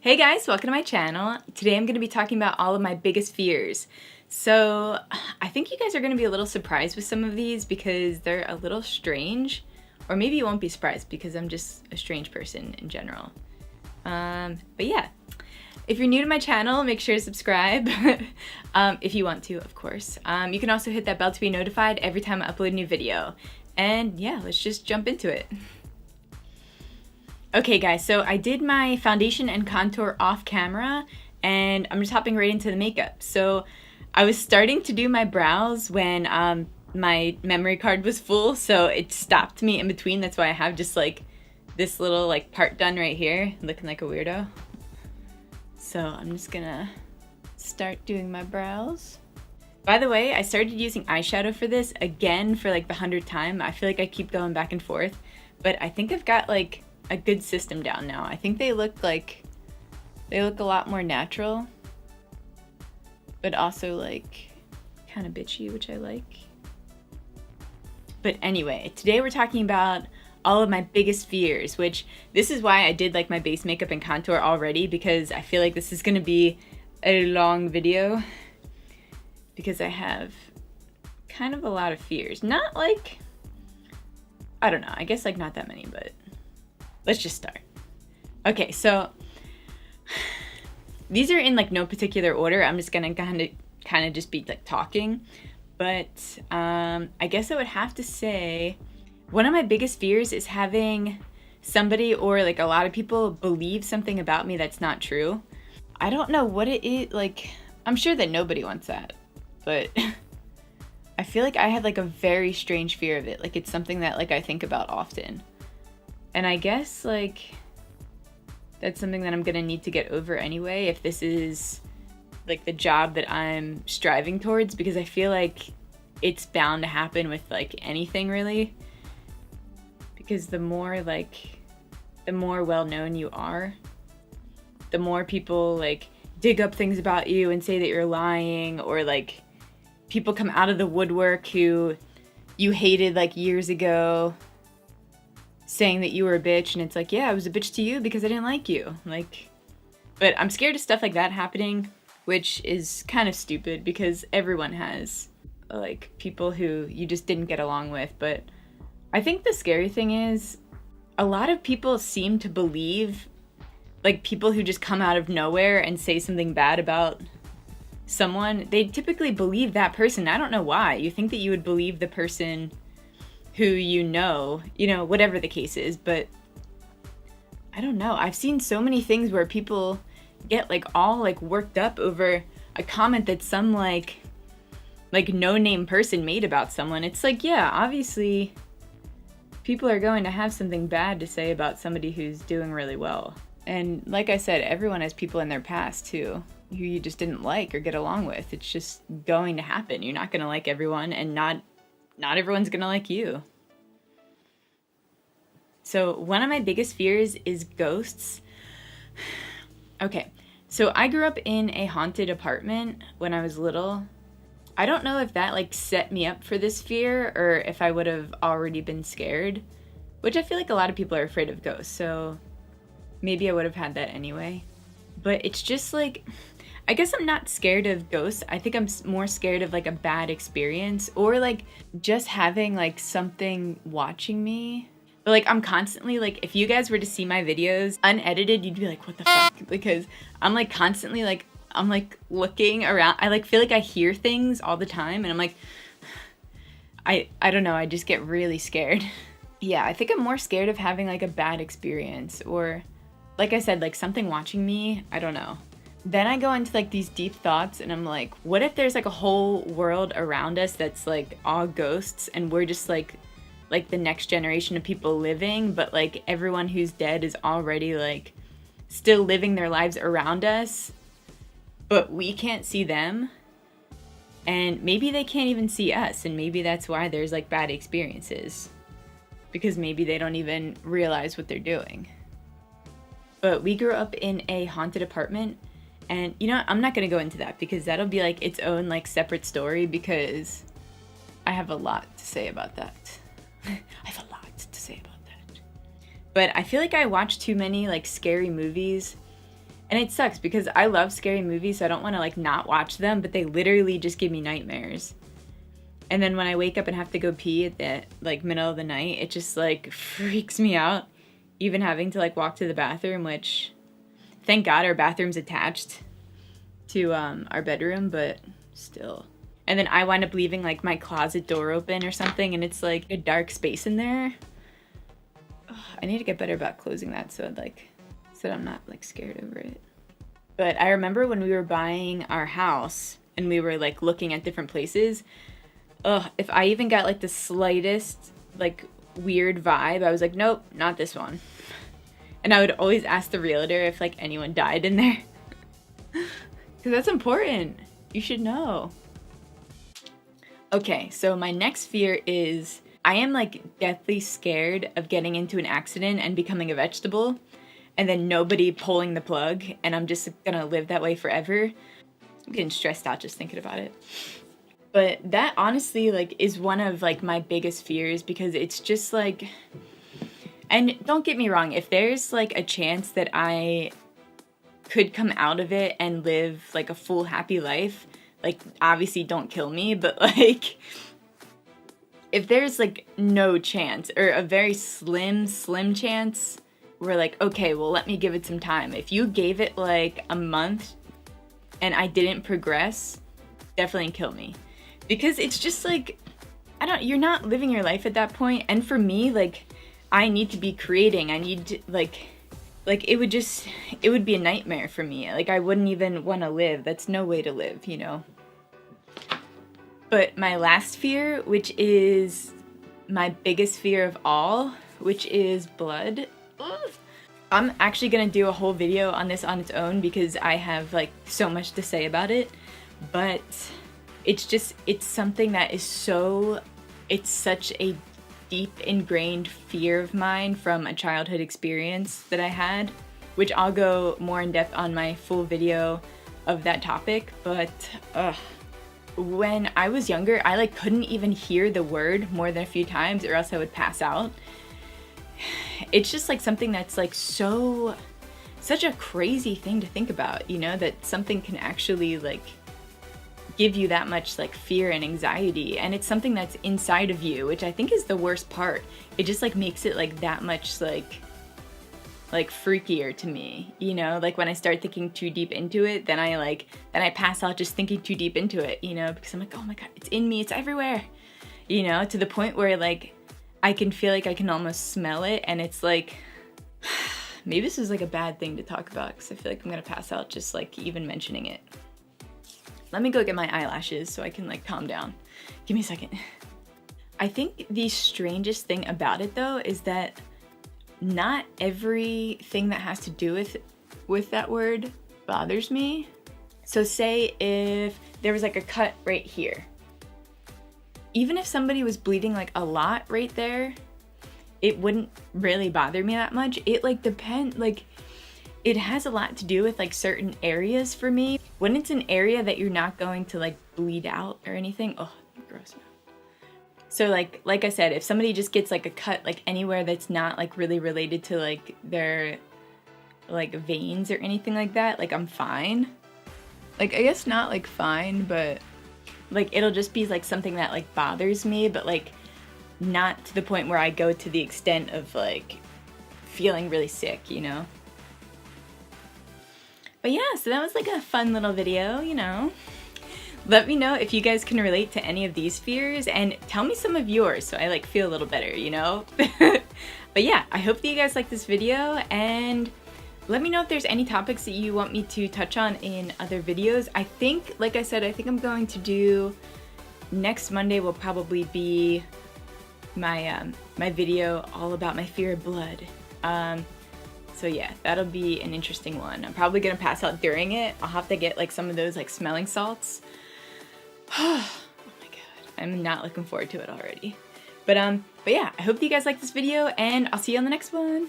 Hey guys, welcome to my channel. Today I'm going to be talking about all of my biggest fears. So I think you guys are going to be a little surprised with some of these because they're a little strange, or maybe you won't be surprised because I'm just a strange person in general. But yeah, if you're new to my channel, make sure to subscribe if you want to, of course. You can also hit that bell to be notified every time I upload a new video. And yeah, let's just jump into it. Okay guys, so I did my foundation and contour off camera and I'm just hopping right into the makeup. So I was starting to do my brows when my memory card was full, so it stopped me in between. That's why I have just like this little like part done right here, looking like a weirdo. So I'm just gonna start doing my brows. By the way, I started using eyeshadow for this again for like the 100th time. I feel like I keep going back and forth, but I think I've got like a good system down now. I think they look a lot more natural, but also like kind of bitchy, which I like. But anyway, today we're talking about all of my biggest fears, which this is why I did like my base makeup and contour already, because I feel like this is gonna be a long video because I have kind of a lot of fears. Not like, I don't know, I guess like not that many, but let's just start. Okay, so these are in like no particular order. I'm just gonna kind of just be like talking, but I guess I would have to say one of my biggest fears is having somebody or like a lot of people believe something about me that's not true. I don't know what it is. Like, I'm sure that nobody wants that, but I feel like I have like a very strange fear of it. Like, it's something that like I think about often. And I guess like that's something that I'm gonna need to get over anyway if this is like the job that I'm striving towards, because I feel like it's bound to happen with like anything really, because the more well-known you are, the more people like dig up things about you and say that you're lying, or like people come out of the woodwork who you hated like years ago saying that you were a bitch, and it's like, yeah, I was a bitch to you because I didn't like you. Like, but I'm scared of stuff like that happening, which is kind of stupid because everyone has like people who you just didn't get along with. But I think the scary thing is a lot of people seem to believe like people who just come out of nowhere and say something bad about someone, they typically believe that person. I don't know why. You think that you would believe the person who you know, whatever the case is, but I don't know. I've seen so many things where people get like all like worked up over a comment that some like no-name person made about someone. It's like, yeah, obviously people are going to have something bad to say about somebody who's doing really well. And like I said, everyone has people in their past too who you just didn't like or get along with. It's just going to happen. You're not going to like everyone, and not everyone's gonna like you. So one of my biggest fears is ghosts. Okay, so I grew up in a haunted apartment when I was little. I don't know if that like set me up for this fear or if I would have already been scared, which I feel like a lot of people are afraid of ghosts, so maybe I would have had that anyway. But it's just like, I guess I'm not scared of ghosts. I think I'm more scared of like a bad experience, or like just having like something watching me. But like I'm constantly like, if you guys were to see my videos unedited, you'd be like, what the fuck? Because I'm like constantly like, I'm like looking around. I like feel like I hear things all the time, and I'm like, I don't know, I just get really scared. Yeah, I think I'm more scared of having like a bad experience, or like I said, like something watching me. I don't know. Then I go into like these deep thoughts, and I'm like, what if there's like a whole world around us that's like all ghosts, and we're just like the next generation of people living, but like everyone who's dead is already like still living their lives around us, but we can't see them, and maybe they can't even see us, and maybe that's why there's like bad experiences, because maybe they don't even realize what they're doing. But we grew up in a haunted apartment. And you know, I'm not going to go into that because that'll be like its own like separate story, because I have a lot to say about that. I have a lot to say about that. But I feel like I watch too many like scary movies And it sucks because I love scary movies, so I don't want to like not watch them, but they literally just give me nightmares. And then when I wake up and have to go pee at the like middle of the night, it just like freaks me out. Even having to like walk to the bathroom, which thank God our bathroom's attached to our bedroom, but still. And then I wind up leaving like my closet door open or something, and it's like a dark space in there. Ugh, I need to get better about closing that so I'm not like scared over it. But I remember when we were buying our house and we were like looking at different places, if I even got like the slightest like weird vibe, I was like, nope, not this one. And I would always ask the realtor if like anyone died in there. Because that's important. You should know. Okay, so my next fear is I am like deathly scared of getting into an accident and becoming a vegetable and then nobody pulling the plug and I'm just gonna live that way forever. I'm getting stressed out just thinking about it. But that honestly like is one of like my biggest fears because it's just like, and don't get me wrong, if there's like a chance that I could come out of it and live like a full happy life, like obviously don't kill me, but like if there's like no chance or a very slim chance, we're like, okay, well let me give it some time. If you gave it like a month and I didn't progress, definitely kill me. Because it's just like, you're not living your life at that point. And for me, like, I need to be creating. I need to, like it would be a nightmare for me. Like, I wouldn't even want to live. That's no way to live, you know? But my last fear, which is my biggest fear of all, which is blood. Ugh. I'm actually gonna do a whole video on this on its own because I have, like, so much to say about it. But it's something that is it's such a deep ingrained fear of mine from a childhood experience that I had, which I'll go more in depth on my full video of that topic. But when I was younger, I like couldn't even hear the word more than a few times or else I would pass out. It's just like something that's like such a crazy thing to think about, you know, that something can actually like give you that much like fear and anxiety, and it's something that's inside of you, which I think is the worst part. It just like makes it like that much like freakier to me, you know? Like when I start thinking too deep into it, then I pass out just thinking too deep into it, you know, because I'm like, oh my god, it's in me, it's everywhere, you know, to the point where like I can feel like I can almost smell it, and it's like maybe this is like a bad thing to talk about because I feel like I'm gonna pass out just like even mentioning it. Let me go get my eyelashes so I can like calm down. Give me a second. I think the strangest thing about it though is that not everything that has to do with that word bothers me. So say if there was like a cut right here. Even if somebody was bleeding like a lot right there, it wouldn't really bother me that much. It like it has a lot to do with like certain areas for me. When it's an area that you're not going to like bleed out or anything, oh, gross. So like I said, if somebody just gets like a cut like anywhere that's not like really related to like their like veins or anything like that, like I'm fine. Like I guess not like fine, but like it'll just be like something that like bothers me, but like not to the point where I go to the extent of like feeling really sick, you know? But yeah, so that was like a fun little video, you know. Let me know if you guys can relate to any of these fears and tell me some of yours so I like feel a little better, you know. But yeah, I hope that you guys like this video, and let me know if there's any topics that you want me to touch on in other videos. I think, like I said, I think I'm going to do next Monday will probably be my my video all about my fear of blood. So yeah, that'll be an interesting one. I'm probably gonna pass out during it. I'll have to get like some of those like smelling salts. Oh my god, I'm not looking forward to it already. But yeah, I hope that you guys like this video, and I'll see you on the next one.